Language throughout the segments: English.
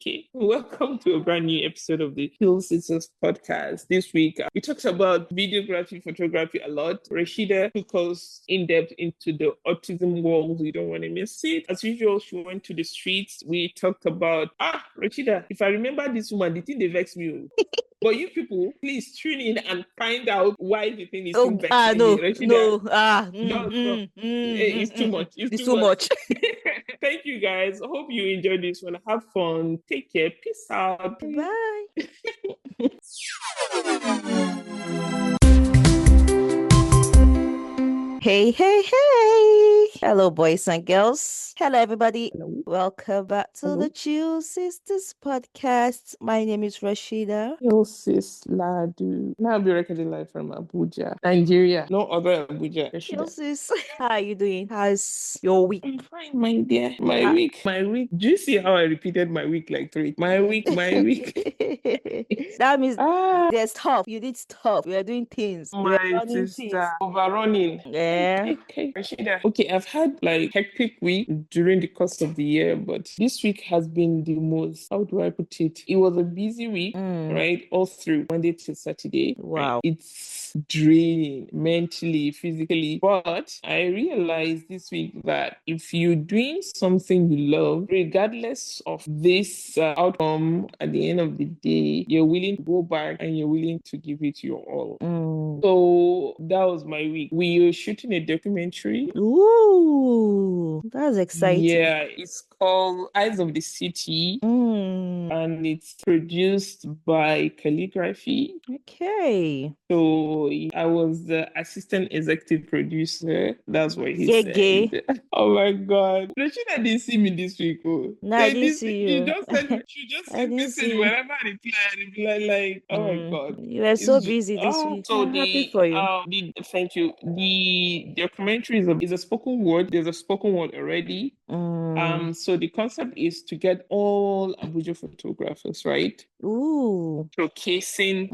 Okay, welcome to a brand new episode of the Hill Sisters podcast. This week, we talked about videography, photography a lot. Rashida took us in depth into the autism world. You don't want to miss it. As usual, she went to the streets. We talked about, Rashida, if I remember this woman, the thing they vex me. But you people, please tune in and find out why the thing is still vexing me. Rashida, it's too much. It's too much. Thank you guys. Hope you enjoyed this one. Have fun. Take care. Peace out. Bye. Hey, hey, hey. Hello, boys and girls. Hello, everybody. Hello. Welcome back to the Chill Sisters podcast. My name is Rashida. Yo, sis, Ladu. Now I'll be recording live from Abuja, Nigeria. No other Abuja. Yo, Rashida. sis. How are you doing? How's your week? I'm fine, my dear. My week. Do you see how I repeated my week like 3? My week. That means there's stuff. You did stuff. We are doing things. We are My running sister, things. overrunning. Yeah. Okay. Rashida. Okay, I've had like hectic week during the course of the year, but this week has been the most, how do I put it? It was a busy week, right? All through Monday to Saturday. Wow. Right? It's draining mentally, physically. But I realized this week that if you're doing something you love, regardless of this outcome at the end of the day, you're willing to go back and you're willing to give it your all. So that was my week. We were shooting a documentary. Ooh, that's exciting. Yeah, it's called Eyes of the City. And it's produced by Calligraphy. Okay. So I was the assistant executive producer. That's what he Gege. said. Oh my God. Rashida didn't see me this week. Oh. No, I didn't see you. She just I sent didn't see message you. whenever I reply, like, oh my God. You were so busy this week. So I'm happy for you. thank you. The documentary is a spoken word. There's a spoken word already. So the concept is to get all Abuja photographers, right? Ooh. Showcasing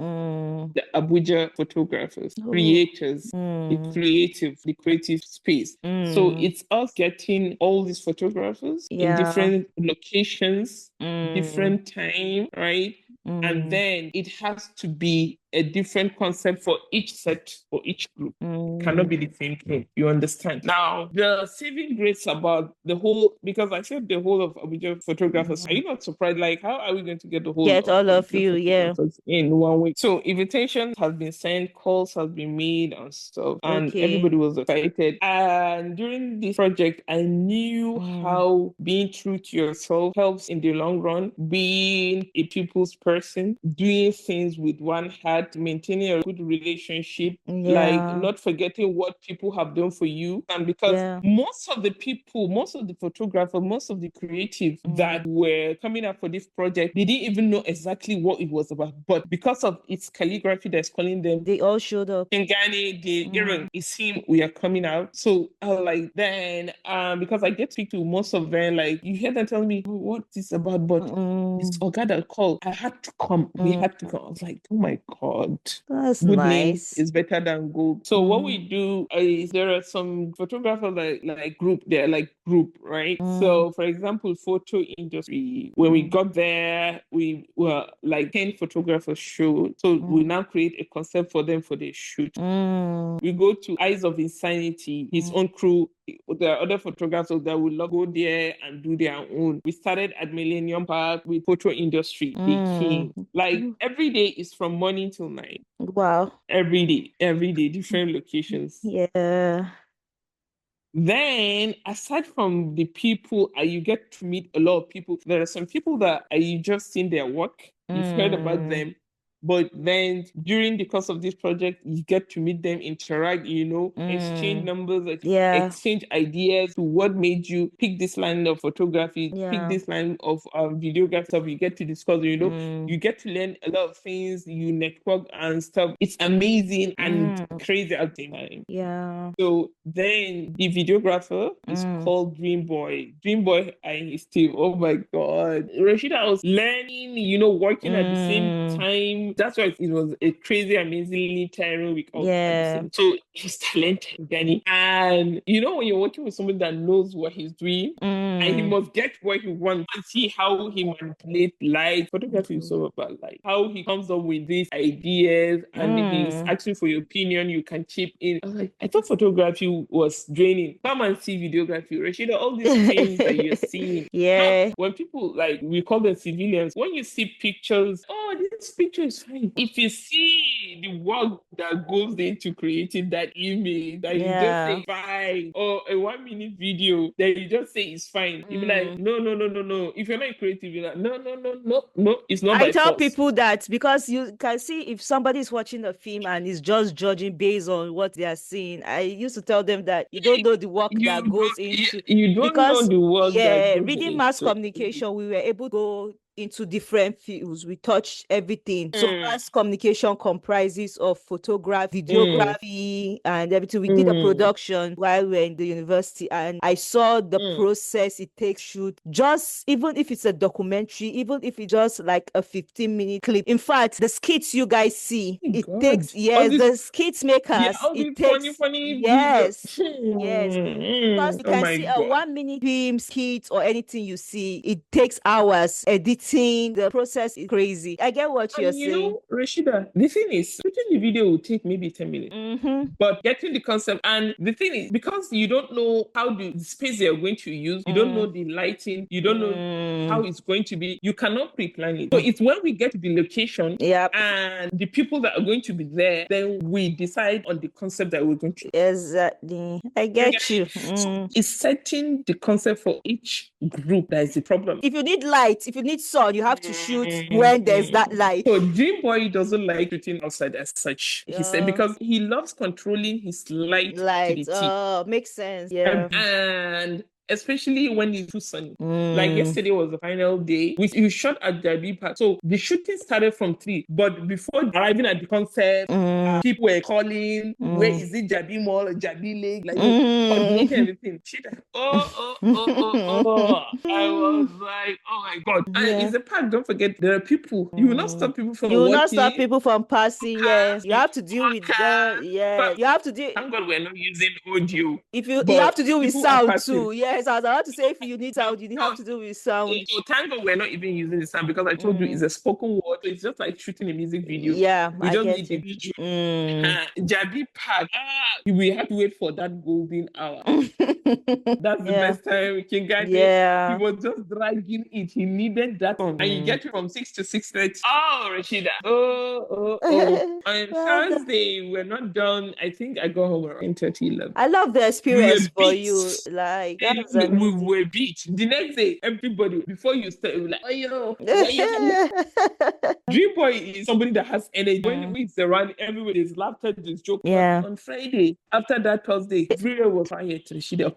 the Abuja photographers, Ooh. creators, the creative space. So it's us getting all these photographers in different locations, different time, right? And then it has to be a different concept for each set, for each group. Cannot be the same thing. You understand? Now, the saving grace about the whole, because I said the whole of Abuja photographers, are you not surprised? Like, how are we going to get the whole Get all of Abuja you, yeah. photographers in 1 week? So invitations have been sent, calls have been made and stuff, and everybody was excited. And during this project, I knew how being true to yourself helps in the long run, being a people's person, doing things with one heart, maintaining a good relationship, like not forgetting what people have done for you. And because most of the people, most of the photographers, most of the creatives that were coming up for this project, they didn't even know exactly what it was about. But because of its calligraphy that's calling them, they all showed up. In Ghana, it's him, we are coming out. So I was like, then, because I get to speak to most of them, like, you hear them telling me, oh, what is this about? But it's Oga that called. I had to come. We had to come. I was like, oh my God. That's good nice. name is better than gold. So what we do is there are some photographers like group, they're like group, right? So for example, photo industry, when we got there, we were like 10 photographers show. So we now create a concept for them for the shoot. We go to Eyes of Insanity, his own crew. There are other photographers that would love go there and do their own. We started at Millennium Park with photo industry. They came. Like every day is from morning till night. Wow. Every day, different locations. Yeah. Then, aside from the people, you get to meet a lot of people. There are some people that you just seen their work, you've heard about them, but then during the course of this project, you get to meet them, interact, exchange numbers, exchange ideas to what made you pick this line of photography, pick this line of videography stuff. You get to discuss, you get to learn a lot of things, you network and stuff. It's amazing and crazy at the time. Yeah. So then the videographer is called Dream Boy. Dream Boy and his team. Oh my God. Rashida was learning, working at the same time, him. That's why it was a crazy, amazingly tiring week all at the same. So he's talented, Danny. And when you're working with somebody that knows what he's doing, and he must get what he wants and see how he manipulates light. Photography is so about light. How he comes up with these ideas and he's asking for your opinion. You can chip in. I was like, I thought photography was draining. Come and see videography. Rashida, all these things that you're seeing. When people, we call them civilians, when you see pictures, this picture is fine. If you see the work that goes into creating that image, that you just say fine, or a 1-minute video that you just say is fine, you be like, no. If you're not creative, you're like, no, it's not I by tell force. people that because you can see if somebody is watching a film and is just judging based on what they are seeing. I used to tell them that you don't know the work that goes into. You don't know the work that goes reading into mass communication, we were able to go into different fields. We touched everything. So mass communication comprises of photography, videography, and everything. We did a production while we were in the university, and I saw the process it takes to shoot. Just even if it's a documentary, even if it's just like a 15-minute clip. In fact, the skits you guys see, takes the skits makers. All It these takes funny yes. videos. Because you can see a 1-minute film, skit, or anything you see, it takes hours editing. The process is crazy. I get what you're saying. Rashida, the thing is, shooting the video will take maybe 10 minutes. But getting the concept, and the thing is, because you don't know how the space you're going to use, you don't know the lighting, you don't know how it's going to be, you cannot pre-plan it. So it's when we get to the location and the people that are going to be there, then we decide on the concept that we're going to. Exactly. I get you. So it's setting the concept for each group that is the problem. If you need light, if you need sun, you have to shoot when there's that light. So Dream Boy doesn't like shooting outside as such. He said because he loves controlling his light to the T. Makes sense. And especially when it's too sunny. Like yesterday was the final day. We shot at Jabi Park. So the shooting started from 3. But before arriving at the concert, people were calling, where is it, Jabi Mall or Jabi Lake? Like, coordinating everything. I was like, oh my God. And it's a park, don't forget, there are people. You will not stop people from You will walking. not stop people from passing, yes. You have to deal with the, you have to deal. Thank God we're not using audio. If you have to deal with sound too. Yes, I was about to say if you need sound, you have to deal with sound. So thank God we're not even using the sound because I told you it's a spoken word. So it's just like shooting a music video. Yeah, we just need the visual. Jabi Park. We have to wait for that golden hour. That's the best time. King Gade, he was just dragging it. He needed that song. And you get it from 6 to 6:30. Oh, Rashida. On Thursday, we're not done. I think I got home around 10:30, 11. I love the experience for you. Like, that's we were beat. The next day, everybody, before you start, we were like, oh, yo. Dream Boy is somebody that has energy. When it's around, everybody is laughter, there's joke. But on Friday, after that Thursday, everywhere was tired. Rashida,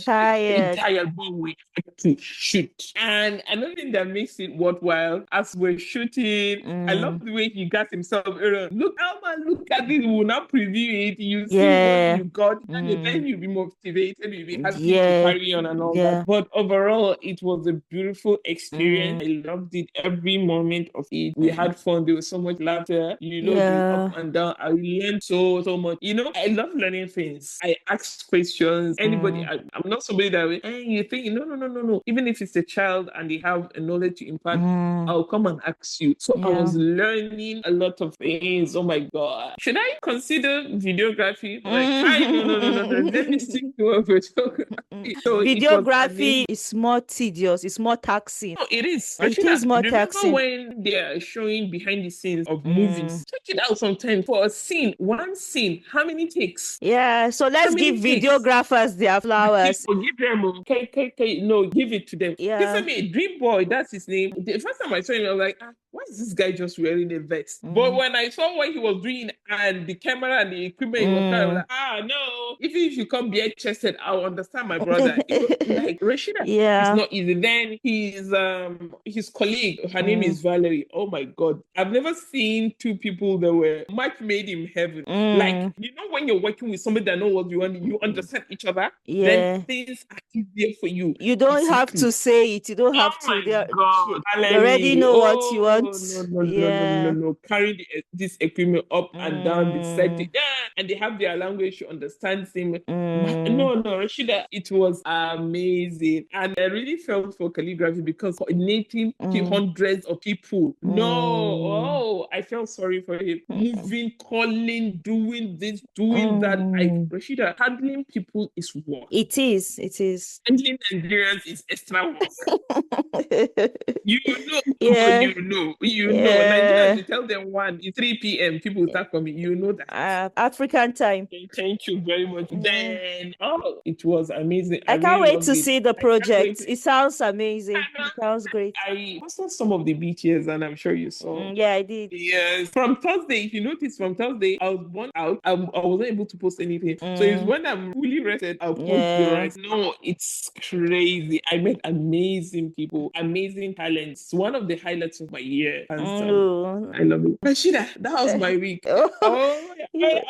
tired, but we had to shoot. And another thing that makes it worthwhile, as we're shooting, I love the way he got himself. Look, Alma, look at this. We will not preview it. You see what you got. And then you'll be motivated. You'll be happy to carry on and all that. But overall, it was a beautiful experience. I loved it every moment of it. We had fun. There was so much laughter. The up and down. I learned so much. I love learning things. I ask questions. Anybody, I'm not somebody that way. You think, no. Even if it's a child and they have a knowledge to impart, I'll come and ask you. So I was learning a lot of things. Oh my God. Should I consider videography? Like, no. Let me stick to a photography. So videography is more tedious. It's more taxing. No, it is. It is more taxing. When they are showing behind the scenes of movies? Check it out sometimes. For a scene, one scene, how many takes? Yeah, so let's give videographers their flowers. Give them, no, give it to them. Yeah. Dream Boy, that's his name. The first time I saw him, I was like, why is this guy just wearing a vest? But when I saw what he was doing and the camera and the equipment he was carrying, I was like, no. Even if you come bare chested, I'll understand my brother. Like Rashida, it's not easy. Then his colleague, her name is Valerie. Oh my God. I've never seen two people that were much made in heaven. Like, when you're working with somebody that knows what you want, you understand each other, then things are easier for you. You don't have to say it. You don't have to. God, they already know what you want Yeah. no. Carrying this equipment up and down the setting. Mm. Yeah, and they have their language to understand. Same. Mm. No, Rashida, it was amazing. And I really felt for calligraphy because coordinating Mm. hundreds of people. No, Mm. oh, I felt sorry for him. Moving, calling, doing this, doing that. Mm. Rashida, handling people is work. It is. It is. Handling Nigerians is extra work. You know, Yeah. you know. Nigerians, Yeah. you tell them 3 p.m. People start coming. You know that. African time. Okay, thank you very much. Yeah. Then, oh, it was amazing. I I can't really wait loved to it. see the I can't wait. project. It sounds amazing. It sounds great. I saw some of the beaches, and I'm sure you saw. Yeah, I did. Yes. From Thursday, if you notice, from Thursday, I was born out. I wasn't able to post anything. So it's Mm. when I'm fully rested, I'll post the Yeah. rest. No, it's crazy. I met amazing people, amazing talents. One of the highlights of my year, hands down. Mm. I love it. Rashida, that was my week. Oh, Oh,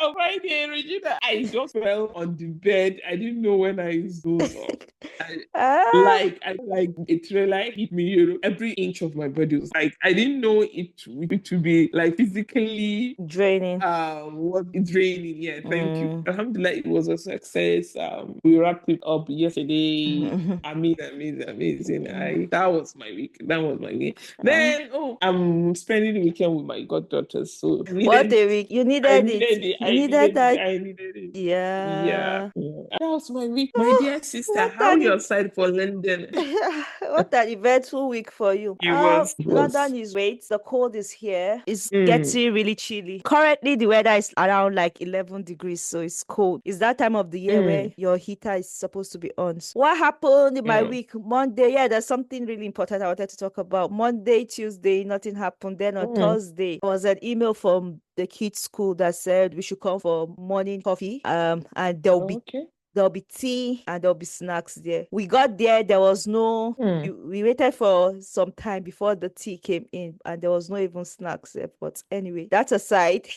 on Friday, Regina, I just fell on the bed. I didn't know when I dozed off. I, ah, I like a trailer hit me, every inch of my body was like, I didn't know it to be like physically draining. what draining. Yeah, thank you. Mm. Alhamdulillah, it was a success. We wrapped it up yesterday. Amazing. That was my week. That was my week. Then I'm spending the weekend with my goddaughters. So What a week. You I needed it. needed it. You needed that. I needed it. Yeah. Yeah. That was my week. My Oh, dear sister, what how an your side for London? what an eventful week for you. It was. London is great. The cold is here. It's Mm, getting really chilly. Currently, the weather is around like 11 degrees, so it's cold. It's that time of the year where mm, your heater is supposed to be on. So what happened in my mm, week? Monday, yeah, there's something really important I wanted to talk about. Monday, Tuesday, nothing happened. Then on mm. Thursday, there was an email from the kids' school that said we should come for morning coffee. And Okay. there'll be tea and there'll be snacks there. We got there, there was no, Mm. we waited for some time before the tea came in, and there was no even snacks there. But anyway, that aside.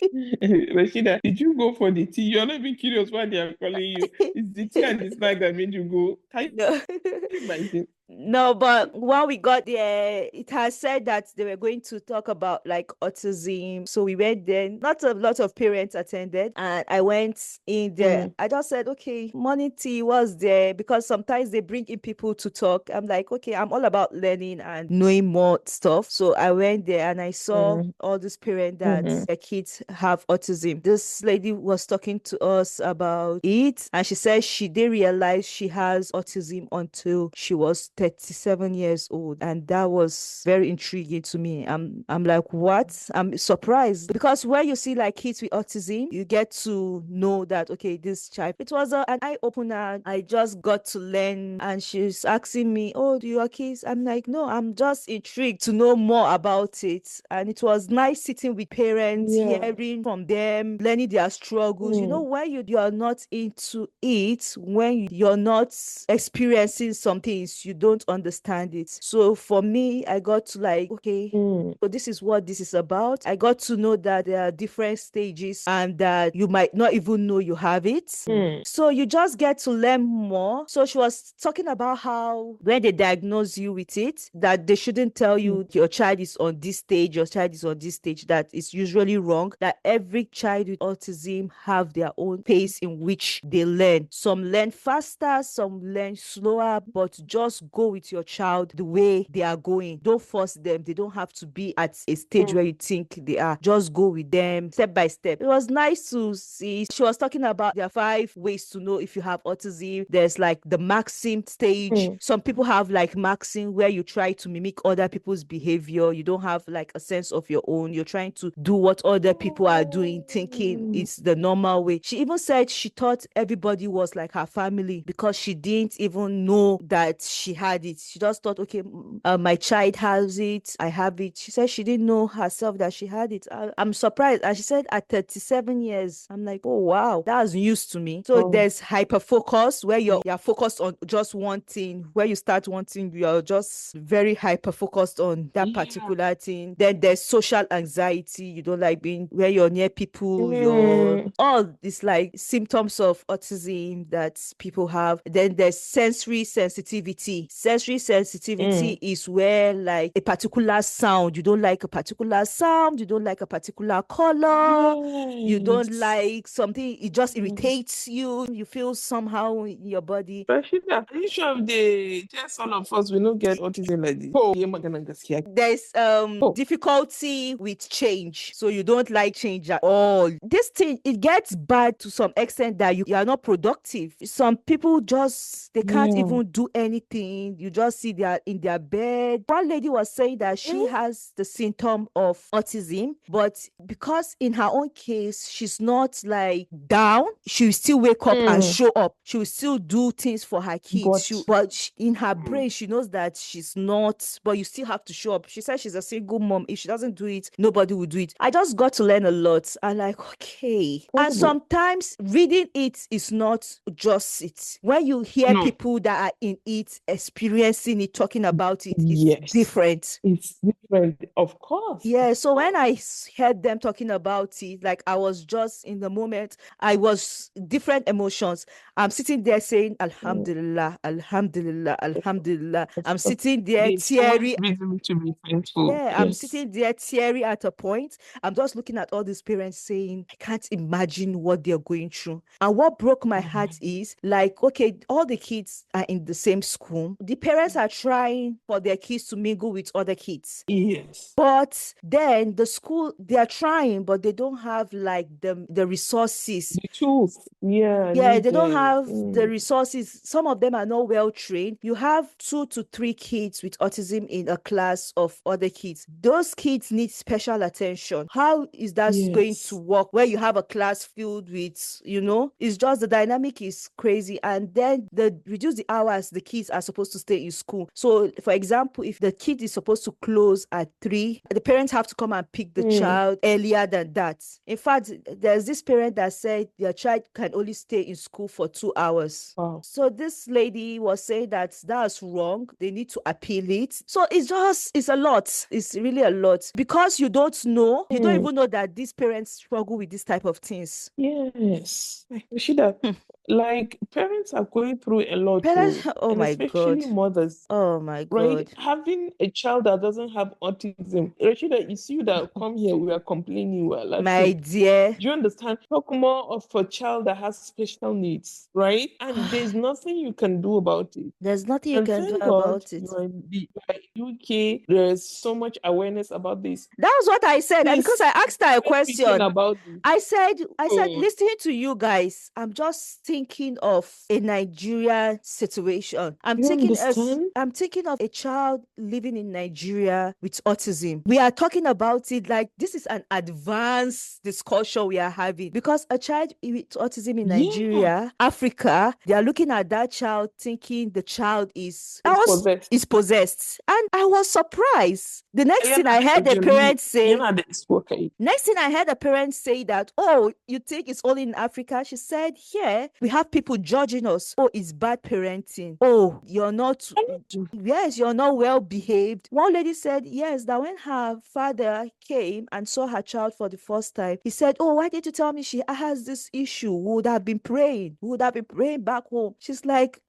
Rashida, did you go for the tea? You're not even curious why they are calling you. It's the tea and the snack that made you go. Can No. you imagine? No, but when we got there, it has said that they were going to talk about like autism. So we went there. Not a lot of parents attended, and I went in there. Mm, I just said, okay, morning tea was there because sometimes they bring in people to talk. I'm like, okay, I'm all about learning and knowing more stuff. So I went there and I saw mm, all these parents that mm, their kids have autism. This lady was talking to us about it, and she said she didn't realize she has autism until she was 37 years old, and that was very intriguing to me. I'm like, what? I'm surprised because when you see like kids with autism, you get to know that okay, this child. It was an eye opener. I just got to learn, and she's asking me, "Oh, do you have kids?" I'm like, "No, I'm just intrigued to know more about it." And it was nice sitting with parents, yeah. hearing from them, learning their struggles. You know, Mm, when you are not into it, when you're not experiencing some things, you don't understand it. So for me, I got to like, okay, mm, so this is what this is about. I got to know that there are different stages and that you might not even know you have it. mm, So you just get to learn more. So she was talking about how when they diagnose you with it, that they shouldn't tell mm, you your child is on this stage, your child is on this stage, that is usually wrong, that every child with autism have their own pace in which they learn. Some learn faster, some learn slower, but just go with your child the way they are going. Don't force them. They don't have to be at a stage where mm, you think they are. Just go with them step by step. It was nice to see. She was talking about there are 5 ways to know if you have autism. There's like the maxim stage. mm. Some people have like maxim where you try to mimic other people's behavior. You don't have like a sense of your own. You're trying to do what other people are doing, thinking Mm, it's the normal way. She even said she thought everybody was like her family because she didn't even know that she had it. She just thought, okay, my child has it, I have it. She said she didn't know herself that she had it. I'm surprised. And she said at 37 years, I'm like, oh wow, that's news to me. So oh, there's hyper focus where you're focused on just one thing. Where you start one thing, you're just very hyper focused on that yeah. particular thing. Then there's social anxiety. You don't like being where you're near people, you're Mm, all these like symptoms of autism that people have. Then there's sensory sensitivity. Sensory sensitivity is where like a particular sound, you don't like a particular sound, you don't like a particular color, you don't like something, it just irritates you, you feel somehow in your body. Rashida, are you sure if they test all of us, we don't get autism like this? Oh, There's difficulty with change, so you don't like change at all. This thing, it gets bad to some extent that you are not productive. Some people just, they can't even do anything. You just see they are in their bed. One lady was saying that she has the symptom of autism, but because in her own case she's not like down, she will still wake up and show up, she will still do things for her kids. But in her brain she knows that she's not, but you still have to show up. She said she's a single mom, if she doesn't do it, nobody will do it. I just got to learn a lot. I'm like, okay. And sometimes reading it is not just it. When you hear people that are in it, experiencing it, talking about it, it's different. It's different, of course. Yeah, so when I heard them talking about it, like I was just in the moment, I was different emotions. I'm sitting there saying, Alhamdulillah, Alhamdulillah, Alhamdulillah. I'm sitting there teary. To be thankful. Yeah, I'm sitting there teary at a point. I'm just looking at all these parents saying, I can't imagine what they're going through. And what broke my heart is like, okay, all the kids are in the same school. The parents are trying for their kids to mingle with other kids. Yes. But then the school, they are trying, but they don't have like the resources. The tools. Yeah, they don't have the resources. Some of them are not well trained. You have 2 to 3 kids with autism in a class of other kids. Those kids need special attention. How is that going to work where you have a class filled with, it's just the dynamic is crazy. And then reduce the hours the kids are supposed to stay in school. So for example, if the kid is supposed to close at 3, the parents have to come and pick the child earlier than that. In fact, there's this parent that said their child can only stay in school for 2 hours. Wow. So this lady was saying that that's wrong. They need to appeal it. So it's a lot. It's really a lot. Because you don't know, you don't even know that these parents struggle with this type of things. Yes. Rashida, like parents are going through a lot too. Oh and my especially God. mothers. Oh my Right? God. Having a child that doesn't have autism. Rashida, it's you that come here, we are complaining, we are laughing. My dear. Do you understand? Talk more of a child that has special needs, right? And there's nothing you can do about it. There's nothing you And can do thank God about it. you are in the UK. There's so much awareness about this. That was what I said. And because I asked her a question, about this. I said, listening to you guys, I'm just thinking of a Nigeria situation. I'm thinking of a child living in Nigeria with autism. We are talking about it like this is an advanced discussion we are having, because a child with autism in Nigeria, Africa, they are looking at that child thinking the child is possessed. And I was surprised. The next thing I heard the parents say, that, oh, you think it's only in Africa? She said, yeah, we have people judging us. Oh, it's bad parenting. Oh, you're not well behaved. One lady said, yes, that when her father came and saw her child for the first time, he said, oh, why did you tell me she has this issue? We would have been praying. We would have been praying back home. She's like,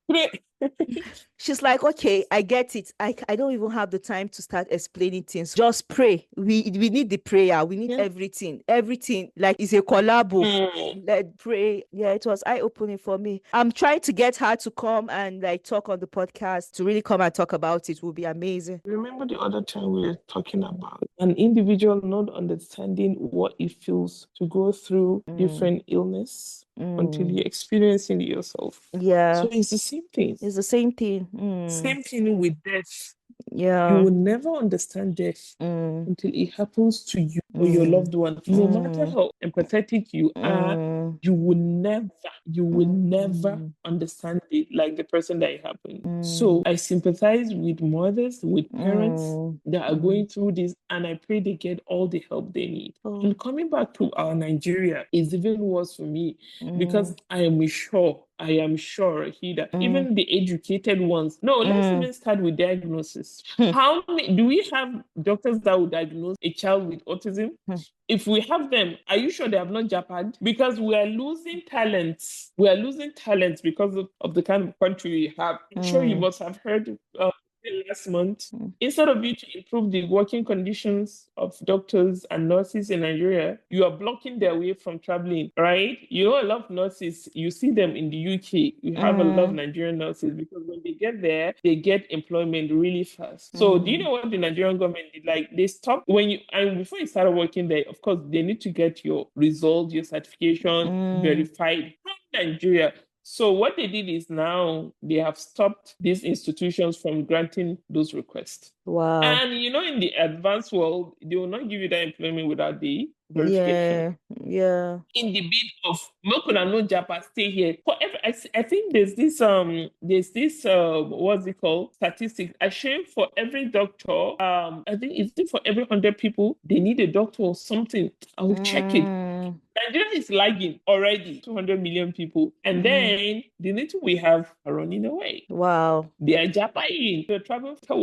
okay, I get it. I don't even have the time to start explaining things. Just pray. We need the prayer. We need everything. Everything. Like it's a collabo. Let pray. Yeah, it was eye-opening for me. I'm trying to get her to come and like talk on the podcast, to really come and talk about it. Will be amazing. Remember the other time we were talking about an individual not understanding what it feels to go through different illness until you experience it yourself. Yeah. So it's the same thing. It's the same thing. Same thing with death. Yeah. You will never understand death until it happens to you or your loved one. No matter how empathetic you are, you will never understand it like the person that it happened. So I sympathize with mothers, with parents that are going through this, and I pray they get all the help they need. And coming back to our Nigeria is even worse for me because I am sure I am sure even the educated ones. No, let's even start with diagnosis. How many do we have doctors that will diagnose a child with autism? If we have them, are you sure they have not japan? Because we are losing talents. We are losing talents because of the kind of country we have. I'm sure you must have heard last month. Instead of you to improve the working conditions of doctors and nurses in Nigeria, you are blocking their way from traveling, right? You know, a lot of nurses, you see them in the UK. We have a lot of Nigerian nurses because when they get there, they get employment really fast. So do you know what the Nigerian government did? Like they stopped and before you started working there, of course, they need to get your results, your certification verified from Nigeria. So what they did is now they have stopped these institutions from granting those requests. Wow. And you know, in the advanced world, they will not give you that employment without the verification. Yeah. In the bid of Mokuna no Japa, stay here. Forever, I think there's this what's it called? Statistics. I share for every doctor, I think it's for every 100 people, they need a doctor or something. I will check it. Nigeria is lagging already, 200 million people. And then the little we have are running away. Wow. They are Japan. They're traveling to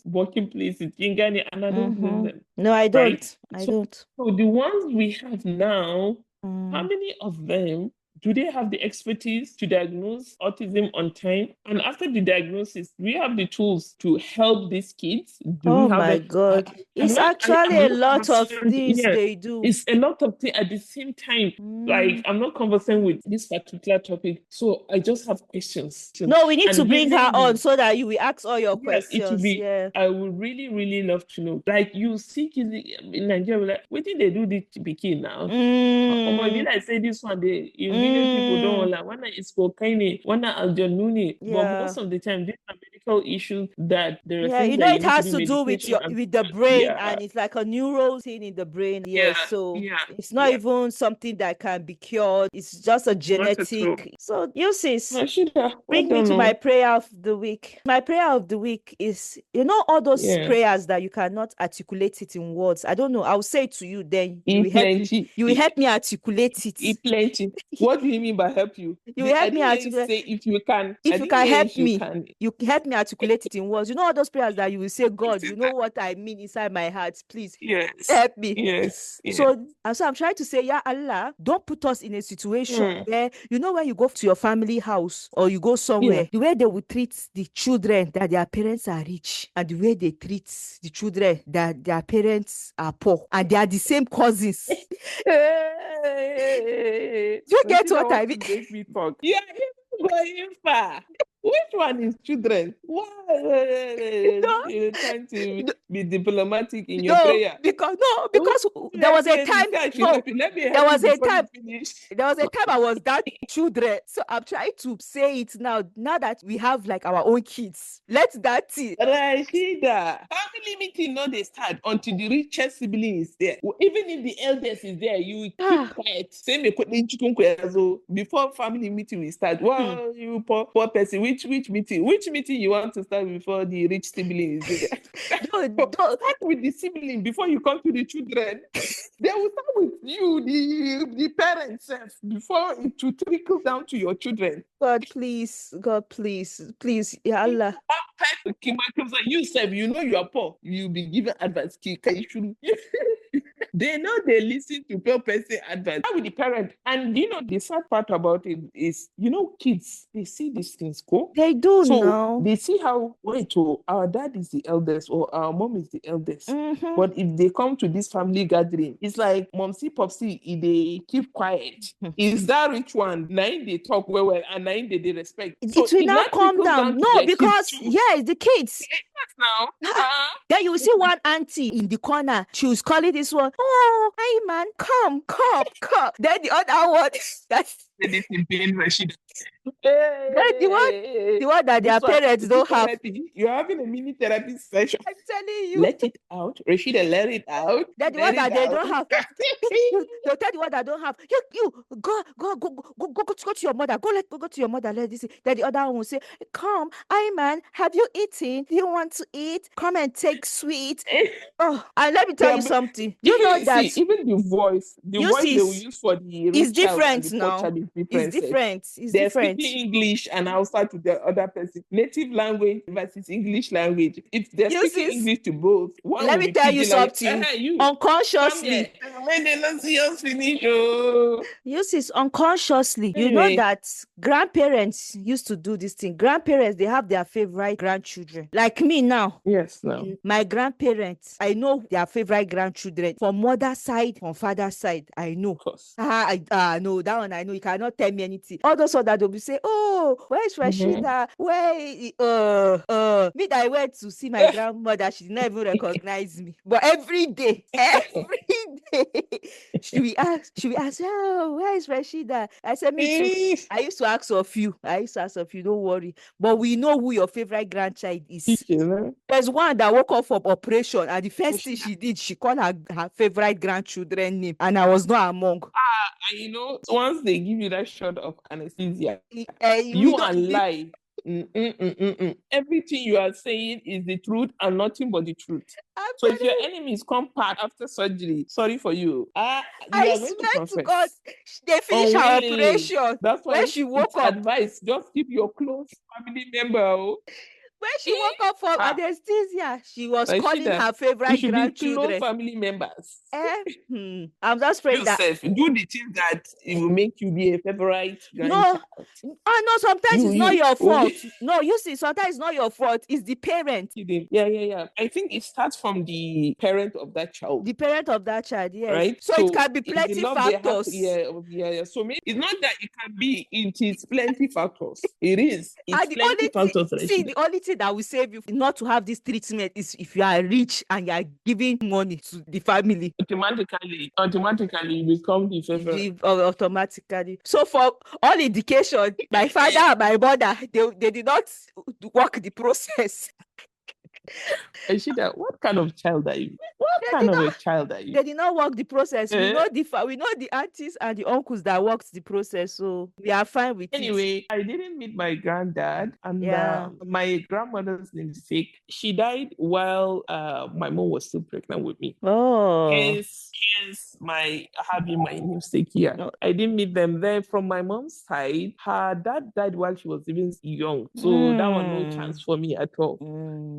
working places in Ghana, and I don't blame them. No, I don't. Right? I don't. So the ones we have now, how many of them do they have the expertise to diagnose autism on time? And after the diagnosis, do we have the tools to help these kids? Oh my God. It's actually a lot of things they do. It's a lot of things at the same time. Like, I'm not conversing with this particular topic, so I just have questions. No, we need to bring her on so that you will ask all your questions. It will be, I would really, really love to know. Like, you see kids in Nigeria, like, what did they do this bikini now? Maybe I say this one, the village people don't like, one is cocaine, one is aljanuni. But most of the time, these are medical issues that there are things that it has to do with the brain, and it's like a neural thing in the brain. So it's not even something that can be cured. It's just a genetic. So you sis, bring me to my prayer of the week. My prayer of the week is, you know, all those prayers that you cannot articulate it in words. I don't know. I'll say it to you, then you will help me articulate it. Plenty. What do you mean by help you? You will help me articulate. Say if you can. If you can help me, you help me articulate it in words. You know all those prayers that you will say, God, you know what I mean inside my heart. Please help me. Yes. So I'm trying to say, yeah, Allah, don't put us in a situation where, you know, when you go to your family house or you go somewhere, the way they will treat the children that their parents are rich, and the way they treat the children that their parents are poor, and they are the same cousins. Do you get what I mean? Make me talk. Yeah, going far. Which one is children? Why you're trying to be diplomatic in your prayer? Because there was a time. There was a time I was that children. So I'm trying to say it now. Now that we have like our own kids, let that thing. Rashida, family meeting not they start until the richest sibling is there. Even if the eldest is there, you keep quiet. Same before family meeting will start. Well, you poor person. Which meeting? Which meeting you want to start before the rich sibling is there? Don't start with the sibling before you come to the children. They will start with you, the parents, before it will trickle down to your children. God, please, Ya Allah. You said, you know you are poor. You'll be given advice. They know they listen to poor person advice. How with the parent? And you know, the sad part about it is, you know, kids, they see these things go. They do now. They see how, our dad is the eldest or our mom is the eldest. But if they come to this family gathering, it's like momsy, popsy, they keep quiet. Is that rich one? Nine they talk well, and nine they respect. It will not calm down. No, because it's the kids. Now. Then you will see one auntie in the corner. She was calling this one, oh, hey man, come. Then the other one, that's this in pain, Rashida. The one that their parents don't have. You're having a mini therapy session. I'm telling you. Let it out. Rashida, let it out. That the one that they don't have. They'll tell the one that don't have. You go to your mother. Go to your mother. Let this. Then the other one will say, come, man, have you eaten? Do you want to eat? Come and take sweet. And let me tell you something. You know that even even the voice they will use for the it's root child and different the poor now. child is It's different. different. It's They're different. speaking English and Hausa to the other person. Native language versus English language. If they're speaking English to both, one let will me be tell you like, something. you Unconsciously. when they don't see us finish, oh. You see, unconsciously, you know Anyway. that grandparents used to do this thing. Grandparents, they have their favorite grandchildren. Like me now. Yes, no. My grandparents, I know their favorite grandchildren. From mother's side, from father's side, I know. Of course. No, that one I know. You cannot tell me anything. All those others they'll be say, oh, where's Rashida? Me that I went to see my grandmother, she did not even recognize me. But every day, she will ask, oh, where is Rashida? I said, me too. I used to ask of you. Don't worry. But we know who your favorite grandchild is. There's one that woke up from operation, and the first thing she did, she called her favorite grandchildren name, and I was not among. And you know, once they give you that shot of anesthesia, you and lie. Everything you are saying is the truth and nothing but the truth. So if your enemies come back after surgery, sorry for you. You are going to confess. To God, they finish her operation. That's why when she woke up. Advice, just keep your close family member. When she woke up from anesthesia, she was calling her favorite you should grandchildren. Be close family members. I'm just praying that do the things that it will make you be a favorite grandchild. No, sometimes it's not your fault. No, you see, sometimes it's not your fault. It's the parent. Yeah. I think it starts from the parent of that child. The parent of that child, yes. Right? So it can be plenty factors. Yeah. So maybe it's not that it can be, it is plenty factors. It is. It's plenty factors. The only thing that will save you not to have this treatment is if you are rich and you are giving money to the family. Automatically you become the favorite. Automatically. So for all indication, my father and my mother, they did not work the process. Rashida, what kind of child are you? What kind of a child are you? They did not work the process. We know the aunties and the uncles that worked the process, so we are fine with it. Anyway, I didn't meet my granddad, and my grandmother's namesake, she died while my mom was still pregnant with me. Hence my having my namesake here. I didn't meet them there. From my mom's side, her dad died while she was even young, so that was no chance for me at all.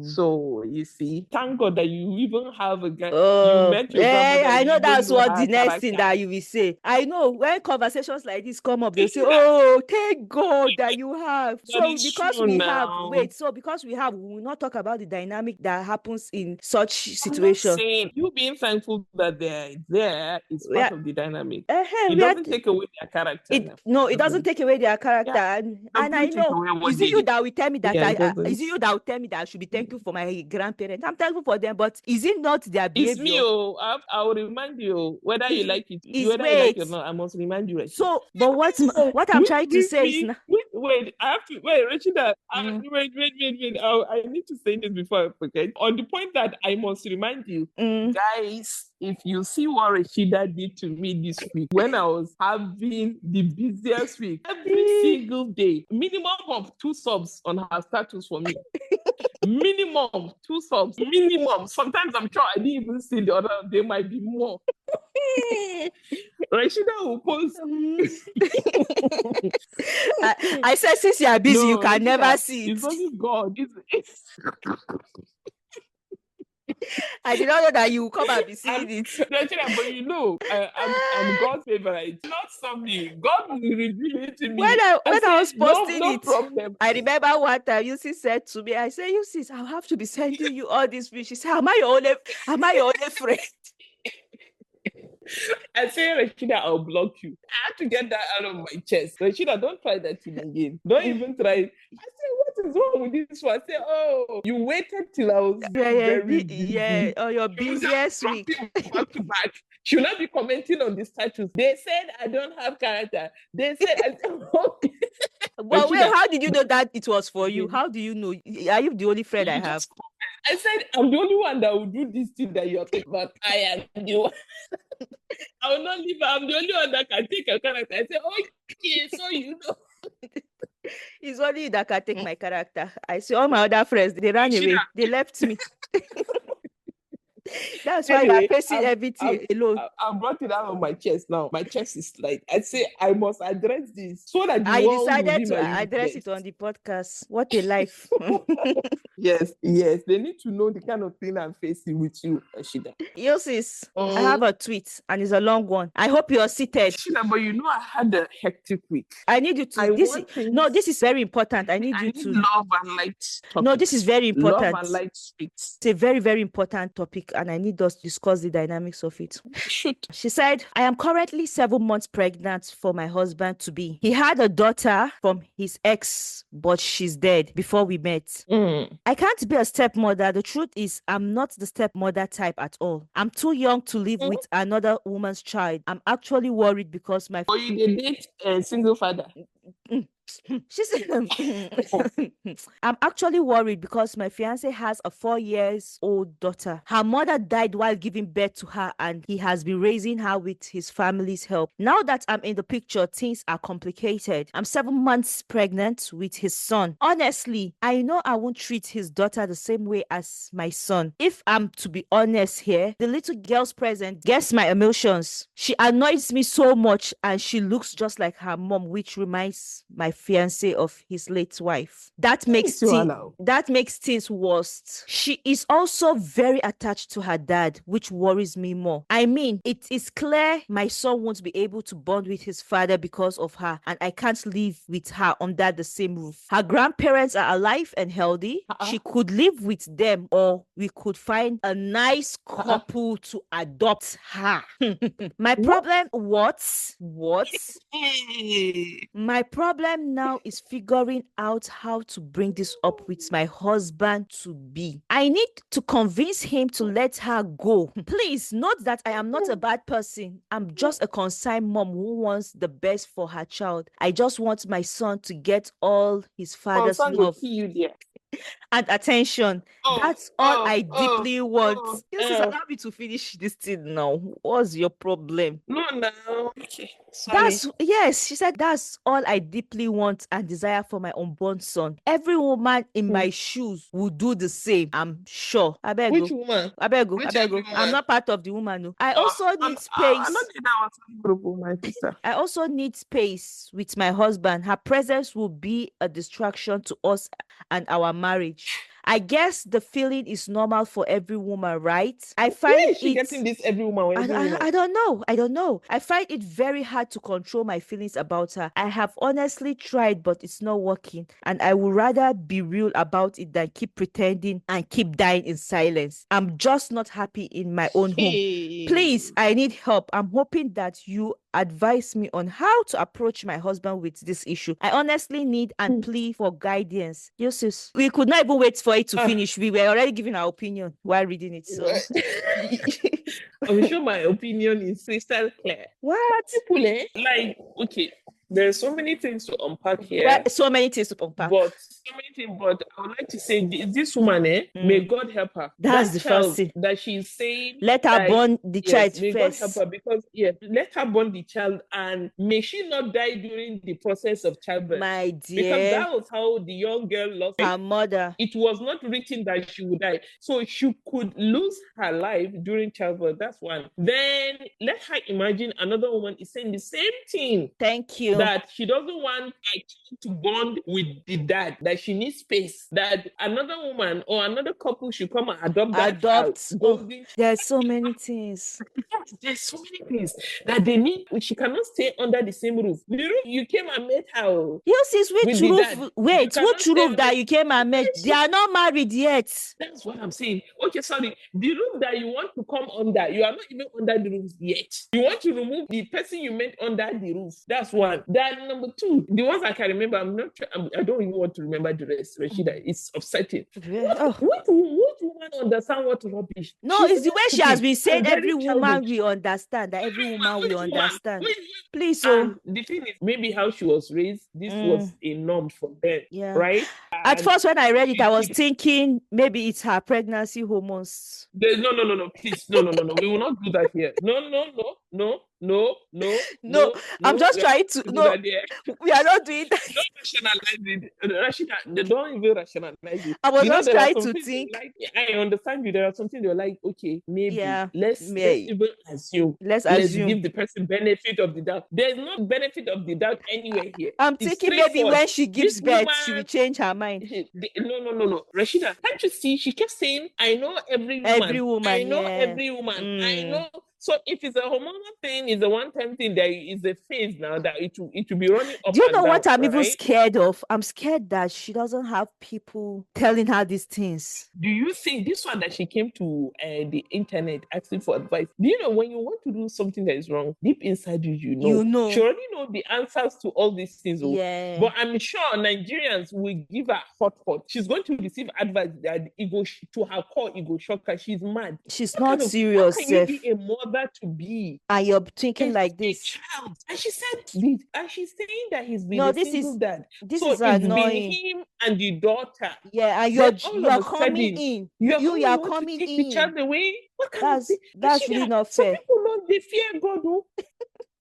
So you see, thank God that you even have a guy. You met your grandmother. I know that's what the next thing that you will say. I know when conversations like this come up, they'll say, "Oh, thank God that you have." So because we have, we will not talk about the dynamic that happens in such situations. You being thankful that they're there is part of the dynamic. It doesn't take away their character. It doesn't take away their character. And I know, is it you that will tell me that is it you that will tell me that I should be thankful for my grandparents? I'm thankful for them, but is it not their behavior? It's me. I will remind you whether you like it. Whether you like it or not, I must remind you. So, but what I'm trying to say is, wait, I have to wait, Rachida. Wait. I need to say this before I forget. On the point that I must remind you, guys, if you see what Rachida did to me this week, when I was having the busiest week, every single day, minimum of 2 subs on her status for me. Minimum 2 subs. Minimum. Sometimes I'm sure I didn't even see the other. There might be more. Rashida will post. I said, since you are busy, you can never see it. It's only God. I did not know that you will come and be seeing it. Rashida, but you know, I'm God's favorite. Not something. God will reveal it to me. When I was posting no problem. I remember one time Yusi said to me, I said, Yusi, I'll have to be sending you all these fish. She said, am I your only friend? I say, Rashida, I'll block you. I have to get that out of my chest. Rashida, don't try that thing again. Don't even try it. I say, what is wrong with this one? I say, oh, you waited till I was very busy. Yeah, on your busiest week. Back to back. She will not be commenting on the status. They said I don't have character. They said Well, how did you know that it was for you? How do you know? Are you the only friend I have? I said, I'm the only one that will do this thing that you're talking about. I am the one. I will not leave. I'm the only one that can take a character. I said, okay, so you know. It's only you that can take my character. I see all my other friends, they ran away. They left me. That's why you are Anyway, facing everything alone. I brought it out of my chest now. My chest is like, I say I must address this so that the I world will decided be my to address witness. it on the podcast. What a life. Yes, they need to know the kind of thing I'm facing with you, Rashida. Yosis, I have a tweet and it's a long one. I hope you're seated. Rashida, but you know I had a hectic week. I need you to. This is very important. I need love and light topics. No, this is very important. Love and light speaks. It's a very, very important topic, and I need us to discuss the dynamics of it. Shoot. She said, I am currently 7 months pregnant for my husband to be. He had a daughter from his ex, but she's dead before we met. I can't be a stepmother. The truth is, I'm not the stepmother type at all. I'm too young to live with another woman's child. I'm actually worried because my... Or you date a single father. She said, I'm actually worried because my fiancé has a 4-year-old daughter. Her mother died while giving birth to her, and he has been raising her with his family's help. Now that I'm in the picture, things are complicated. I'm 7 months pregnant with his son. Honestly, I know I won't treat his daughter the same way as my son. If I'm to be honest here, the little girl's present gets my emotions. She annoys me so much, and she looks just like her mom, which reminds my fiancé of his late wife. That makes things worse. She is also very attached to her dad, which worries me more. I mean, it is clear my son won't be able to bond with his father because of her, and I can't live with her under the same roof. Her grandparents are alive and healthy. She could live with them, or we could find a nice couple to adopt her. My problem, My problem now is figuring out how to bring this up with my husband to be. I need to convince him to let her go. Please note that I am not a bad person. I'm just a concerned mom who wants the best for her child. I just want my son to get all his father's love and attention. That's all I deeply want. Allow me to finish this thing now. What's your problem? No. Okay. Sorry. She said, that's all I deeply want and desire for my unborn son. Every woman in my shoes will do the same, I'm sure. Which woman? I'm not part of the woman. No. I also need space. I also need space with my husband. Her presence will be a distraction to us and our marriage. I guess the feeling is normal for every woman, right? I find Where is she getting this every woman? I don't know. I find it very hard to control my feelings about her. I have honestly tried, but it's not working. And I would rather be real about it than keep pretending and keep dying in silence. I'm just not happy in my own home. Please, I need help. I'm hoping that you advise me on how to approach my husband with this issue. I honestly need and plea for guidance. Yusuf, we could not even wait for it to finish. We were already giving our opinion while reading it. So I'm sure my opinion is crystal clear. What? People, okay, there's so many things to unpack here. But I would like to say this woman, may God help her. That's the first thing that she's saying. Let her born the child may first. God help her because let her born the child, and may she not die during the process of childbirth. My dear, because that was how the young girl lost her mother. It was not written that she would die, so she could lose her life during childbirth. That's one. Then let her imagine another woman is saying the same thing. Thank you. That she doesn't want a child to bond with the dad, that she needs space, that another woman or another couple should come and adopt that child. There's so many things. Yes, there's so many things that they need. She cannot stay under the same roof. You came and met her. Yes, which roof? Wait, which roof that you came and met? They are not married yet. That's what I'm saying. Okay, sorry. The roof that you want to come under, you are not even under the roof yet. You want to remove the person you met under the roof. That's one. Then number two, the ones I can remember, I don't even want to remember the rest, Rashida. It's upsetting. Which woman understand what rubbish? No, it's the way she has been saying every woman will understand. That every woman will understand. Please, the thing is, maybe how she was raised, this was a norm for them, right? At first, when I read it, I was thinking maybe it's her pregnancy hormones. No, please, no. We will not do that here. No. I'm just trying to. No, we are not doing that. Don't rationalize it, Rashida. They don't even rationalize it. I was just trying to think. I I understand you. There are something they're like, okay, maybe let's even assume. Let's give the person benefit of the doubt. There's no benefit of the doubt anywhere here. I'm thinking maybe when she gives birth, she will change her mind. No. Rashida, can't you see? She kept saying, I know every woman. Every woman, I know every woman. I know. So if it's a hormonal thing, it's a one-time thing, there is a phase now that it will be running up. Do you know what I'm right? even scared of? I'm scared that she doesn't have people telling her these things. Do you think this one that she came to the internet asking for advice? Do you know when you want to do something that is wrong, deep inside you know. She already know the answers to all these things. Yeah. But I'm sure Nigerians will give her hot. She's going to receive advice that to her core, it will shock her. She's mad. She's not serious. How can you be a mother to be? And you're thinking like this. Child. And she said this. And she's saying that he's been a single dad. This so is it's annoying. been him and the daughter. Yeah, and you're coming in. You're coming in. The child away. What kind that's really not fair. Some people know they fear God.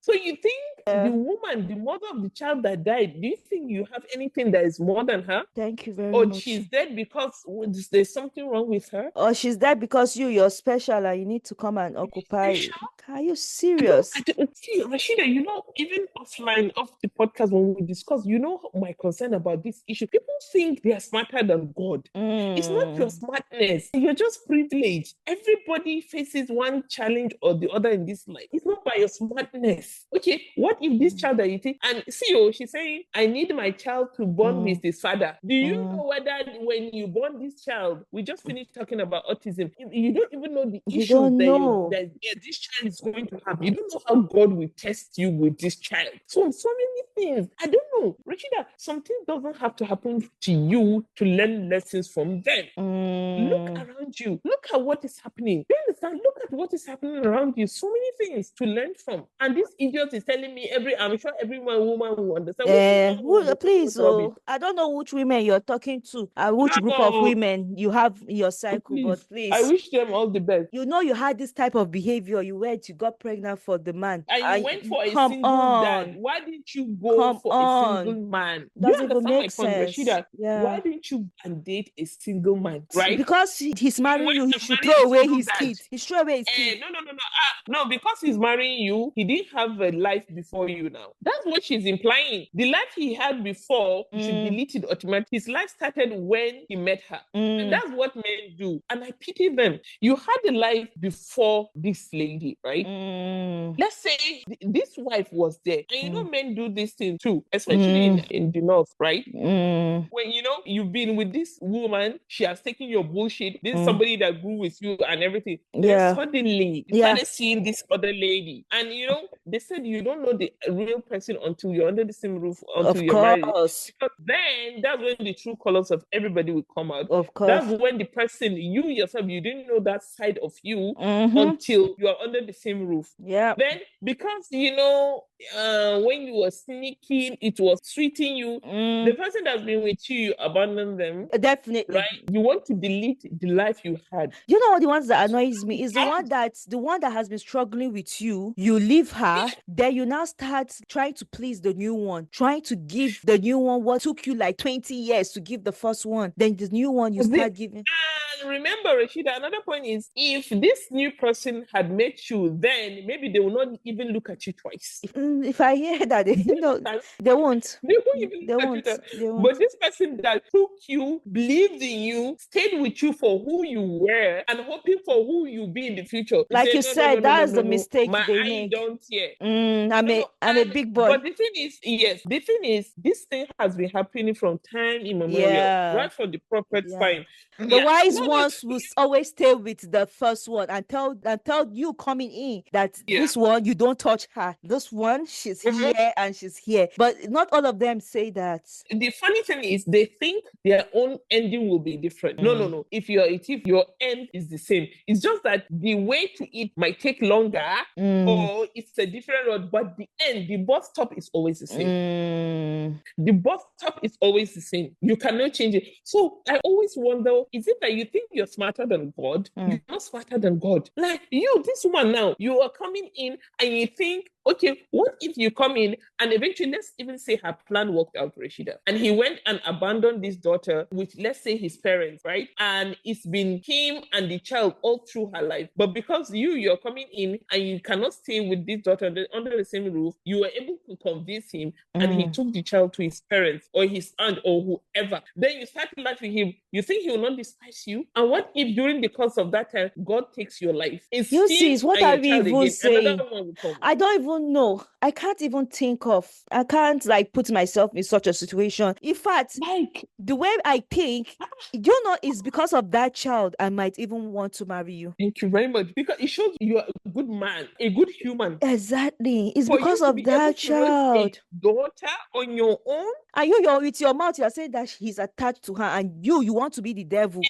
So you think the woman, the mother of the child that died, do you think you have anything that is more than her? Thank you very much. Or she's dead because there's something wrong with her? Or she's dead because you're special and you need to come and occupy it. Are you serious? See, Rashida, even offline, off the podcast when we discuss, my concern about this issue. People think they are smarter than God. It's not your smartness. You're just privileged. Everybody faces one challenge or the other in this life. It's not by your smartness. Okay, what if this child that you think, and see, she's saying, I need my child to born with his father. Do you know whether when you born this child, we just finished talking about autism, you don't even know the issues that this child is going to have. You don't know how God will test you with this child. So many things. I don't know. Rashida, something doesn't have to happen to you to learn lessons from them. Look around you. Look at what is happening. Do you understand? Look at what is happening around you. So many things to learn from. And this idiot is telling me I'm sure every woman will understand. Please, I don't know which women you're talking to, which group of women you have in your cycle, but please. I wish them all the best. You had this type of behavior. You got pregnant for the man. And you went for a single dad. Why didn't you go for a single man? Doesn't even make sense. Rashida? Yeah. Why didn't you date a single man? Right? Because he's marrying you, he should throw away his kid. He should throw away his kid. No, because he's marrying you, he didn't have a life before you now. That's what she's implying. The life he had before, you should delete it automatically. His life started when he met her. And that's what men do. And I pity them. You had a life before this lady, right? Let's say this wife was there. And men do this thing too, especially in the north, right? When you've been with this woman, she has taken your bullshit. This is somebody that grew with you and everything. Then suddenly you started seeing this other lady. And they said you don't know the real person until you're under the same roof, until you're married. Because then that's when the true colors of everybody will come out. Of course. That's when the person, you yourself, you didn't know that side of you until you are under the same roof. Yeah. Then because when you were sneaking, it was sweeting you. The person that's been with you abandoned them. Definitely. Right? You want to delete the life you had. You know what the ones that annoys me is the one that has been struggling with you. You leave her, then you now start trying to please the new one, trying to give the new one what took you like 20 years to give the first one. Then the new one you start giving. And remember, Rashida, another point is if this new person had met you, then maybe they will not even look at you twice. If I hear that, they won't. They won't even look at you. But this person that took you, believed in you, stayed with you for who you were, and hoping for who you'll be in the future. Like you said, that's the mistake they make. Don't hear. I'm a big boy. But the thing is, this thing has been happening from time immemorial, right from the prophet's time. The wise ones will always stay with the first one and tell you coming in that this one, you don't touch her. This one, she's here and she's here. But not all of them say that. The funny thing is they think their own ending will be different. No. If your end is the same, it's just that the way to it might take longer or it's a different road, but the bus stop is always the same. The bus stop is always the same. You cannot change it. So I always wonder, is it that you think think you're smarter than God. You're not smarter than God. Like you, this woman now, you are coming in and you think, okay, what if you come in and eventually, let's even say her plan worked out, Rashida, and he went and abandoned this daughter with, let's say, his parents, right? And it's been him and the child all through her life. But because you're coming in and you cannot stay with this daughter under the same roof, you were able to convince him and he took the child to his parents or his aunt or whoever. Then you start laughing him. You think he will not despise you? And what if during the course of that time, God takes your life? It's You him see, what and are your we child even again. saying? Another one will come. I don't even know. I can't even think of. I can't like put myself in such a situation. In fact, Like the way I think, you know, is because of that child, I might even want to marry you. thank you very much. Because it shows you are a good man, a good human. Exactly. It's For because you to of be able that to raise a child. daughter on your own. And you, with your mouth, you're saying that he's attached to her, and you want to be the devil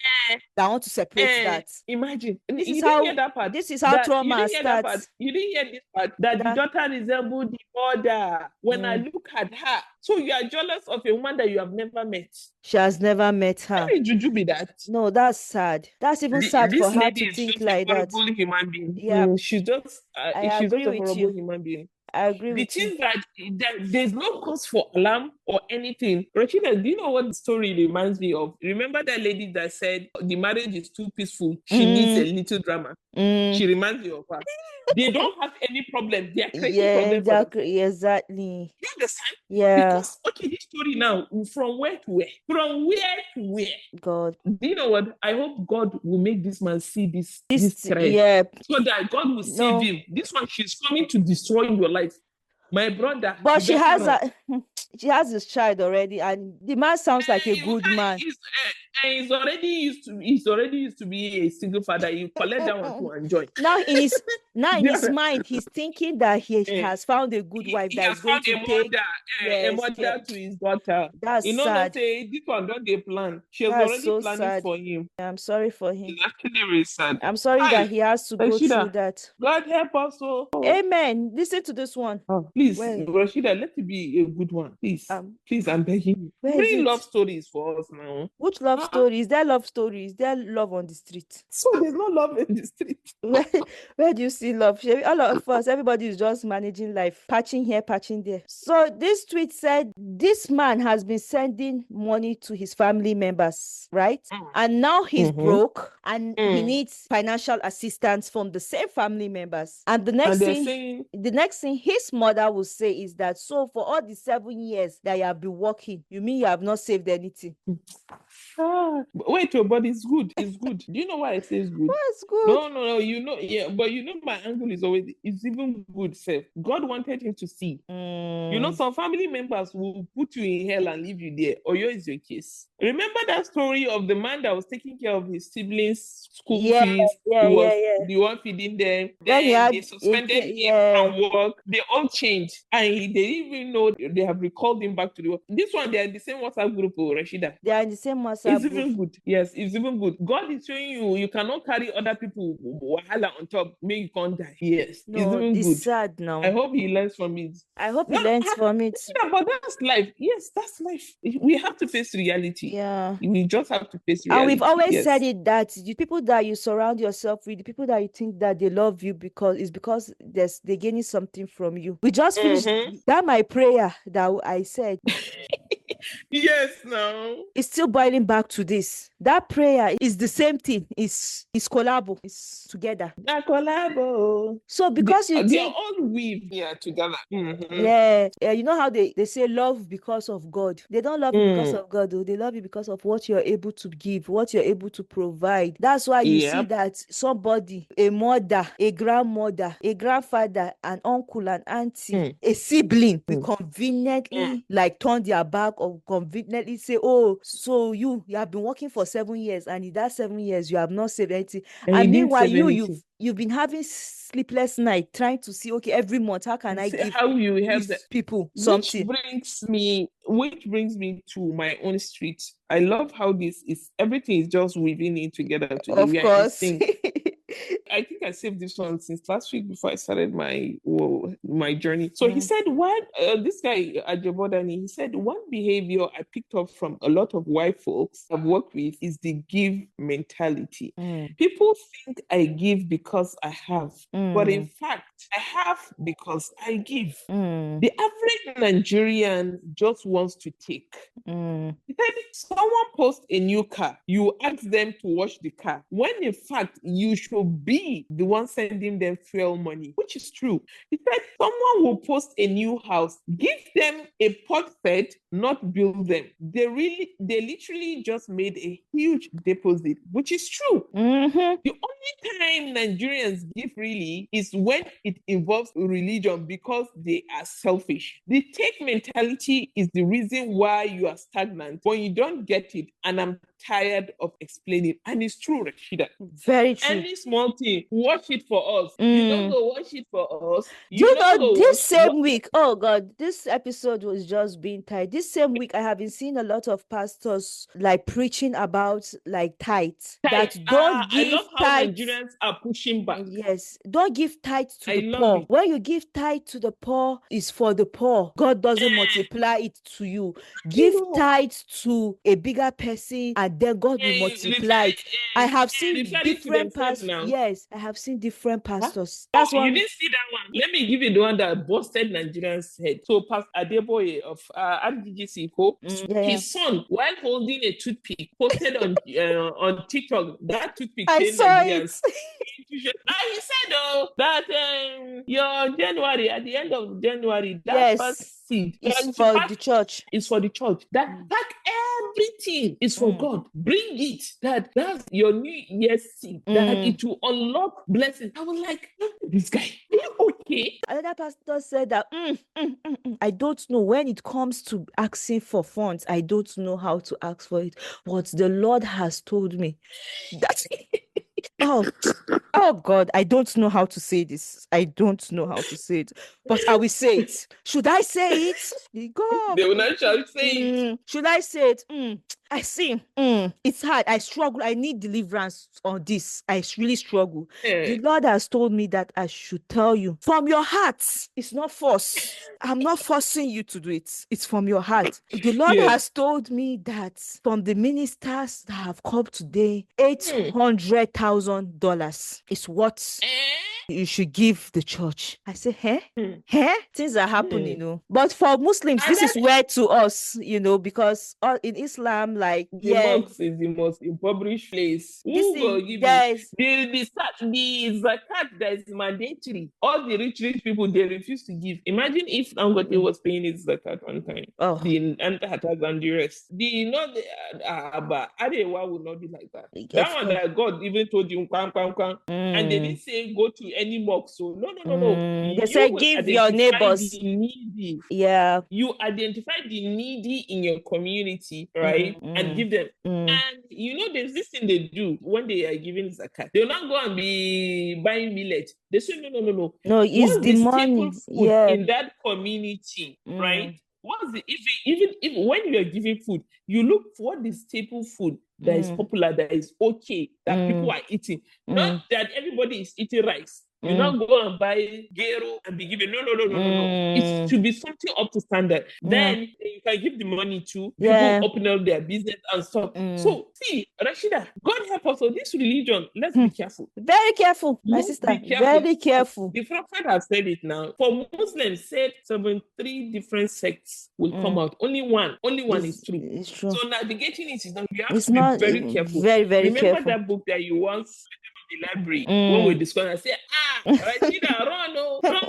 that want to separate that. Imagine. This You is didn't how hear that part. You trauma didn't hear that part. starts. You didn't hear this part. That the daughter resembled the mother. When I look at her, so you are jealous of a woman that you have never met. She has never met her. How did Juju be that? No, that's sad. That's even sad for This her lady to is think just a like that. horrible human being. Yeah, She's just I she's just agree a with horrible you. human being. I agree The with you. thing that there's no cause for alarm or anything. Rachida, do you know what the story reminds me of? Remember that lady that said the marriage is too peaceful. She needs a little drama. She reminds me of her. They don't have any problem. They are creating Yeah, problem for them. exactly. You understand? Yeah. Because, okay, this story now, from where to where? From where to where? God. Do you know what? I hope God will make this man see this thread. Yeah. So that God will save him. This one, she's coming to destroy your life. My brother, But she has better she has this child already, and the man sounds like a good man. he's already used to be a single father. You collect that one to enjoy. Now in his mind, he's thinking that he has found a good wife He that has is going found to take a mother to his daughter. That's Not sad. say this one don't they plan. She has That's already so planning sad. for him. I'm sorry for him. It's actually very sad. I'm sorry that he has to go through that. God help us. Amen. Listen to this one. Please, Where? Rashida, let it be a good one. Please. Please, I'm begging you. Where is Bring it? love stories for us now. Which love story? Is there love story? Is there love on the street? So there's no love in the street. Where do you see love? All of us, everybody is just managing life, patching here, patching there. So this tweet said this man has been sending money to his family members, right? And now he's broke and he needs financial assistance from the same family members. And the next thing his mother will say is that, so for all the 7 years that you have been working, you mean you have not saved anything? Wait, but it's good. It's good. Do you know why I say it's good? It's good. No. But my angle is always it's even good. Self. God wanted him to see. Some family members will put you in hell and leave you there. Or yours is your case. Remember that story of the man that was taking care of his siblings' school fees? He was the one feeding them. Then they suspended him from work. They all changed, and they didn't even know they have recalled him back to the work. This one, they are in the same WhatsApp group, Rashida. They are in the same WhatsApp It's even good. Yes, it's even good. God is showing you cannot carry other people wahala on top, make you can't die. Yes, it's even good. Sad now. I hope he learns from it. I hope he learns from it. Yeah, but that's life. Yes, that's life. We have to face reality. Yeah. We just have to face reality. And we've always said it that the people that you surround yourself with, the people that you think that they love you because they're gaining something from you. We just finished that my prayer that I said. Yes, no. It's still boiling back to this. That prayer is the same thing. It's collabo. It's together. That collabo. So because they're all weave together. Yeah. You know how they say love because of God. They don't love you because of God, though. They love you because of what you're able to give, what you're able to provide. That's why you see that somebody, a mother, a grandmother, a grandfather, an uncle, an auntie, a sibling will conveniently like turn their back or conveniently say, oh, so you have been working for 7 years, and in that 7 years you have not saved anything. And meanwhile, you've been having sleepless night trying to see, okay, every month how can I give these people something? Which brings me to my own street. I love how this is. Everything is just weaving in together today. Of course. I think I saved this one since last week before I started my journey. So he said, this guy, Ajabodani, he said, one behavior I picked up from a lot of white folks I've worked with is the give mentality. People think I give because I have, but in fact, I have because I give. The average Nigerian just wants to take. He said, someone posts a new car, you ask them to wash the car, when in fact you should be the one sending them fuel money, which is true. He said, someone will post a new house, give them a pot set, not build them. They literally just made a huge deposit, which is true. The only time Nigerians give really is when it involves religion because they are selfish. The take mentality is the reason why you are stagnant when you don't get it, and I'm tired of explaining. And it's true, Rashida. Very true. Any small thing, watch it for us. You don't go watch it for us. You know, this same week, oh God, this episode was just being tight. This same week, I have been seeing a lot of pastors like preaching about like tithes. That don't give I love how Nigerians are pushing back. Yes, don't give tithe to the poor. When you give tithe to the poor, it's for the poor. God doesn't multiply it to you. Give tithe to a bigger person, and then God will multiply it. I have seen different pastors. Yes, I have seen different pastors. That's one. You didn't see that one. Let me give you the one that busted Nigerians' head. So Pastor Adeboye of RGGC, his son, while holding a toothpick, posted on TikTok. That toothpick I saw it. He said, that your January, at the end of January, that first seed is for the church. It's for the church. That everything is for God. Bring it. That's your New Year's seed. That it will unlock blessings. I was like, this guy, are you okay? Another pastor said that I don't know, when it comes to asking for funds, I don't know how to ask for it. But the Lord has told me that oh God, I don't know how to say this. I don't know how to say it, but I will say it. Should I say it? God. They will not shall say it. Should I say it? I see. It's hard. I struggle. I need deliverance on this. I really struggle. The Lord has told me that I should tell you from your heart. It's not force. I'm not forcing you to do it. It's from your heart. The Lord has told me that from the ministers that have come today, $800,000 is what you should give the church. I say, things are happening, But for Muslims, this is where to us, because in Islam, like the mosque is the most impoverished place. Who will give the zakat that is mandatory? All the rich people, they refuse to give. Imagine if Dangote was paying his zakat one time. The Antahatas and the rest. Arewa will not be like that. That one that God even told you, and they didn't say go to any mosque. So no. They say give your neighbors. The needy. Yeah. You identify the needy in your community, right? And give them. And there's this thing they do when they are giving zakat. They'll not go and be buying millet. They say no. No, it's the money. Food in that community, right? What's the if when you are giving food, you look for the staple food that is popular, that is okay, that people are eating. Not that everybody is eating rice. You not go and buy gero and be giving. No. It should be something up to standard. Then you can give the money to people open up their business and stuff. So see, Rashida, God help us. So this religion, let's be careful. Very careful, my sister. Very careful. The prophet has said it now. For Muslims, said 73 different sects will come out. Only one is true. It's true. So navigating it is not. You have to be very careful. Very, very careful. Remember that book that you once the library when we discussed, I said, Rashida, run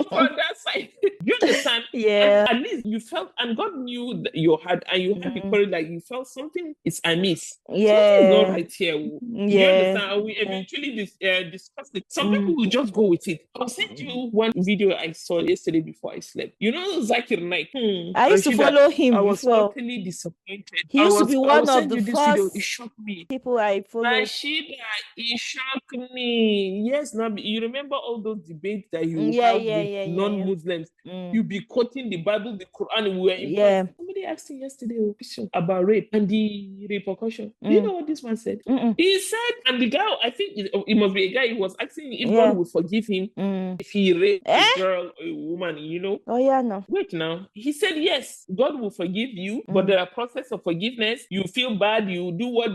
from that side. You understand? Yeah. And at least you felt, and God knew that you had, and you had the courage, like you felt something is amiss. Yeah. Something is not right here. You understand? And we eventually discussed it. Some people will just go with it. I'll send you one video I saw yesterday before I slept. Zakir Naik. I used to follow him. I was totally disappointed. He used to be one of the first it shocked me. People I followed. Rashida, it shocked me. Yes, now you remember all those debates that you have with non-Muslims. You be quoting the Bible, be Quran, we were impressed. Somebody asked him yesterday a question about rape and the repercussion. Do you know what this one said? He said, and the guy, I think it must be a guy, he was asking if God would forgive him if he raped a girl or a woman, you know? Oh, yeah, no. Wait now. He said, yes, God will forgive you, but there are process of forgiveness. You feel bad, you do what.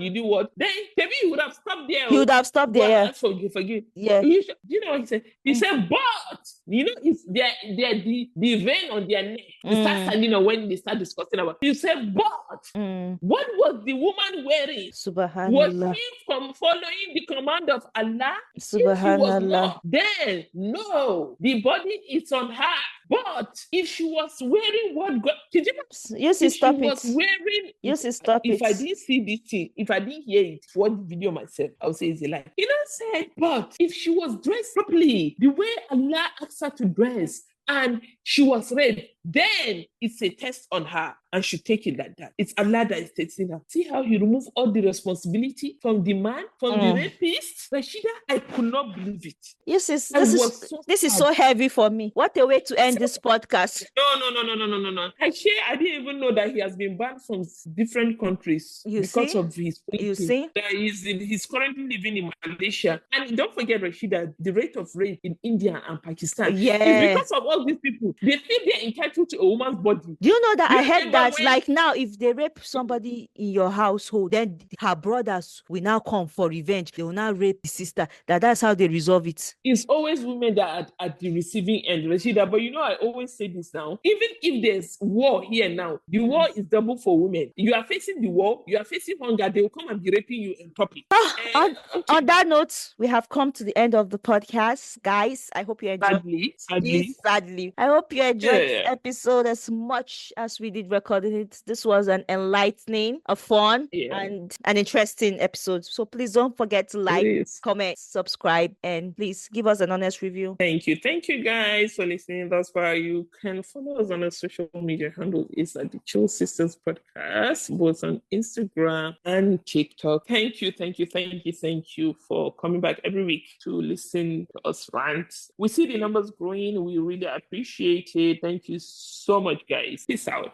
Then maybe he would have stopped there. He would have stopped there. Yeah. Ask for forgive. Yeah. Do you know what he said? He said, but, you know, it's the vein on their neck. They start standing on when they start discussing about it. He said, but, what was the woman wearing? Subhanallah. Was she from following the command of Allah? Subhanallah. If she was not, then no, the body is on her. But if she was wearing what God, did you see, stop it. Wearing, stop if it. I didn't see this thing, if I didn't hear it, watch the video myself, I would say it's a lie. He now said, but if she was dressed properly, the way Allah asked her to dress, and she was raped, then it's a test on her and she take it like that. It's Allah that is testing her. See how he removed all the responsibility from the man, from the rapist? Rashida, I could not believe it. Yes, this is so heavy for me. What a way to end this podcast. No. I didn't even know that he has been banned from different countries because of his preaching. You see? That he's currently living in Malaysia. And don't forget, Rashida, the rate of rape in India and Pakistan is because of all these people. They feel they're entitled to a woman's body. Do you know that I heard that like now if they rape somebody in your household, then her brothers will now come for revenge. They will now rape the sister. That's how they resolve it. It's always women that are at the receiving end, Rashida. But you know, I always say this now. Even if there's war here now, the war is double for women. You are facing the war, you are facing hunger, they will come and be raping you in public. On that note, we have come to the end of the podcast. Guys, I hope you enjoyed sadly. I hope you enjoyed this episode as much as we did recording it. This was an enlightening, a fun, and an interesting episode. So please don't forget to like, comment, subscribe, and please give us an honest review. Thank you guys for listening thus far. You can follow us on our social media handle. It's at the Chill Sisters Podcast, both on Instagram and TikTok. Thank you for coming back every week to listen to us rant. We see the numbers growing. We really appreciate it. Thank you so much, guys. Peace out.